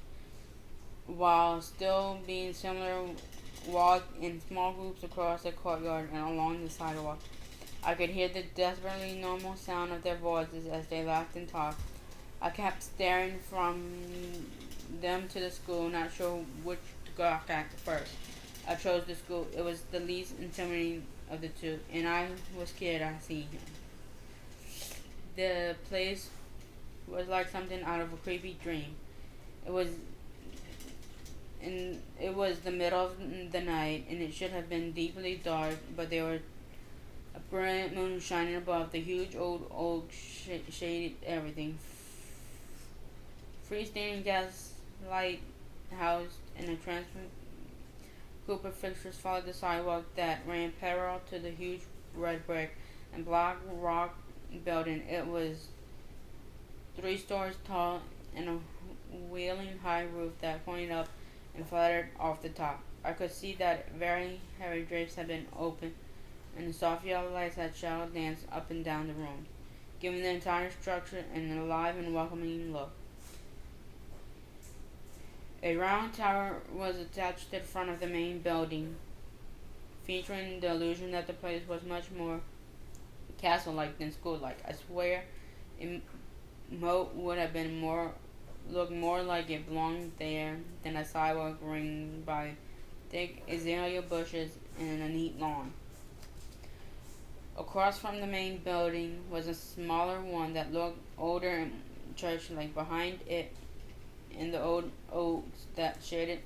while still being similar. Walked in small groups across the courtyard and along the sidewalk. I could hear the desperately normal sound of their voices as they laughed and talked. I kept staring from them to the school, not sure which to go at first. I chose the school. It was the least intimidating of the two, and I was scared I seen him. The place was like something out of a creepy dream. It was it was the middle of the night, and it should have been deeply dark, but there was a brilliant moon shining above. The huge old oak shaded everything. Freestanding gas light housed in a transparent group of fixtures followed the sidewalk that ran parallel to the huge red brick and black rock building. It was 3 stories tall and a wheeling high roof that pointed up and fluttered off the top. I could see that very heavy drapes had been opened, and the soft yellow lights had shadow danced up and down the room, giving the entire structure an alive and welcoming look. A round tower was attached to the front of the main building, featuring the illusion that the place was much more castle-like than school-like. I swear, a moat would have been looked more like it belonged there than a sidewalk ringed by thick azalea bushes and a neat lawn. Across from the main building was a smaller one that looked older and church-like. Behind it, in the old oaks that shaded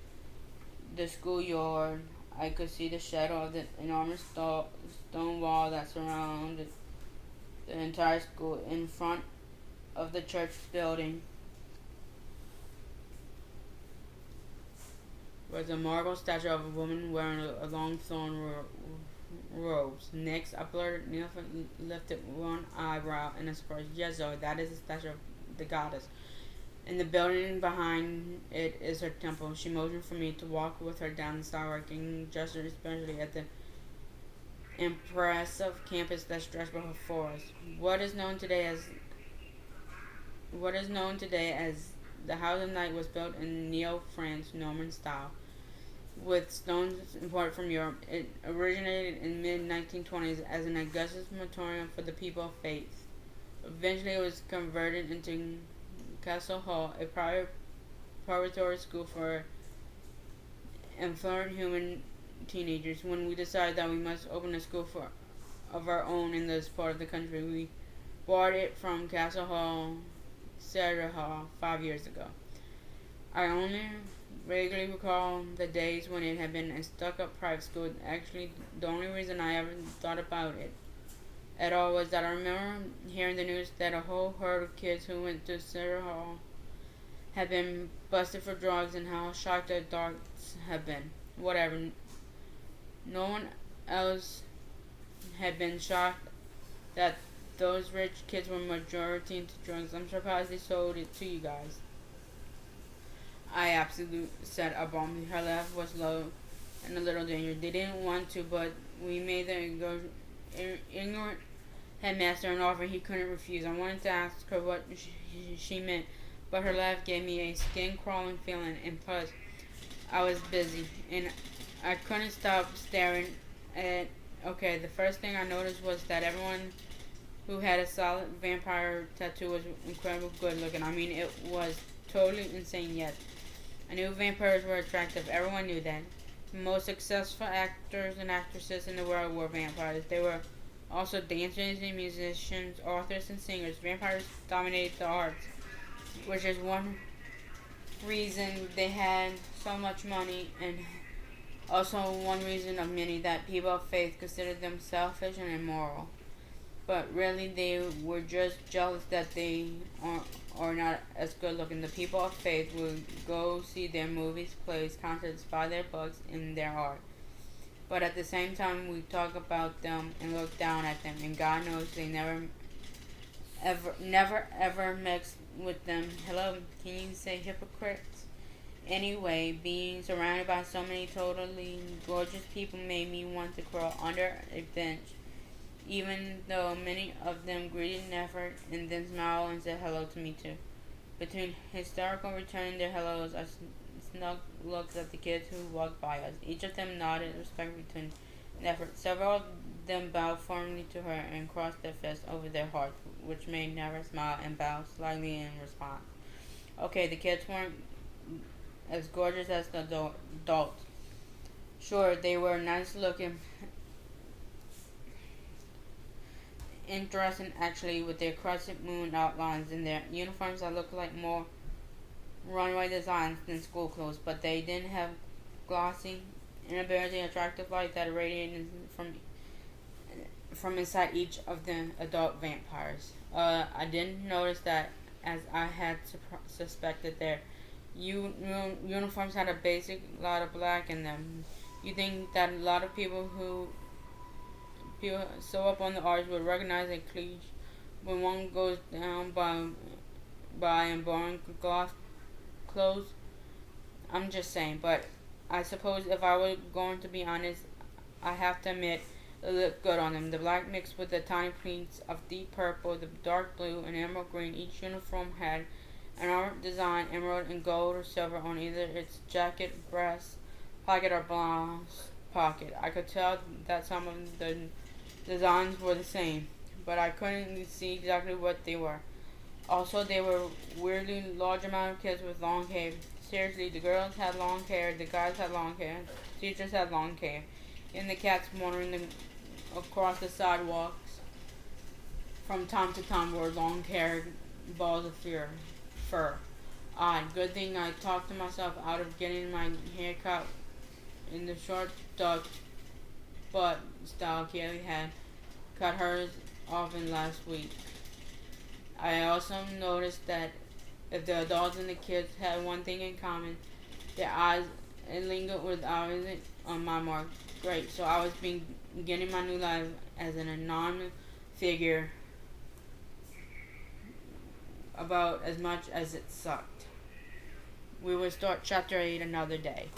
the schoolyard, I could see the shadow of the enormous stone wall that surrounded the entire school. In front of the church building was a marble statue of a woman wearing a long flowing robes. Next, I blurted, Nielsen lifted one eyebrow in a surprise. Yes, Zoe, that is a statue of the goddess. In the building behind it is her temple. She motioned for me to walk with her down the sidewalk and gestured especially at the impressive campus that stretched before us. What is known today as the House of Knight was built in Neo-France Norman style, with stones imported from Europe. It originated in mid-1920s as an Augustus Moratorium for the people of faith. Eventually, it was converted into Castle Hall, a preparatory school for affluent human teenagers. When we decided that we must open a school of our own in this part of the country, we bought it from Castle Hall, Sarah Hall, 5 years ago. I only vaguely recall the days when it had been a stuck-up private school. Actually, the only reason I ever thought about it at all was that I remember hearing the news that a whole herd of kids who went to Cedar Hall had been busted for drugs and how shocked the adults had been. Whatever. No one else had been shocked that those rich kids were majority into drugs. I'm surprised they sold it to you guys. I absolutely said abruptly. Her laugh was low and a little dangerous. They didn't want to, but we made the ignorant headmaster an offer he couldn't refuse. I wanted to ask her what she meant, but her laugh gave me a skin-crawling feeling, and plus, I was busy, and I couldn't stop staring at. Okay, the first thing I noticed was that everyone who had a solid vampire tattoo was incredibly good looking. I mean, it was totally insane, yet I knew vampires were attractive. Everyone knew that. The most successful actors and actresses in the world were vampires. They were also dancers and musicians, authors and singers. Vampires dominated the arts, which is one reason they had so much money, and also one reason of many that people of faith considered them selfish and immoral. But really, they were just jealous that they are not as good looking. The people of faith would go see their movies, plays, concerts, buy their books, and their art. But at the same time, we talk about them and look down at them, and God knows they never ever mixed with them. Hello, can you say hypocrites? Anyway, being surrounded by so many totally gorgeous people made me want to crawl under a bench, even though many of them greeted Nefer and then smiled and said hello to me too. Between hysterical returning their hellos, I snuck looks at the kids who walked by us. Each of them nodded respectfully to Nefer. Several of them bowed formally to her and crossed their fists over their hearts, which made Nefer smile and bow slightly in response. Okay, the kids weren't as gorgeous as the adults. Sure, they were nice looking, interesting actually, with their crescent moon outlines in their uniforms that looked like more runway designs than school clothes, but they didn't have glossy, inability attractive light that radiated from inside each of the adult vampires. I didn't notice that, as I had suspected. Their uniforms had a basic lot of black in them. You think that a lot of people so up on the arts would recognize a cliche when one goes down by and borrowing cloth clothes? I'm just saying, but I suppose if I were going to be honest, I have to admit it looked good on them. The black mixed with the tiny pleats of deep purple, the dark blue, and emerald green. Each uniform had an art design, emerald and gold or silver, on either its jacket, breast, pocket, or blouse pocket. I could tell that some of the designs were the same, but I couldn't see exactly what they were. Also, there were weirdly large amount of kids with long hair. Seriously, the girls had long hair, the guys had long hair, teachers had long hair, and the cats wandering across the sidewalks from time to time were long-haired balls of fur. Odd. Good thing I talked to myself out of getting my hair cut in the short duck butt style Kaylee had cut hers off in last week. I also noticed that if the adults and the kids had one thing in common, their eyes lingered with eyes on my mark. Great, so I was beginning my new life as an anonymous figure about as much as it sucked. We will start chapter 8 another day.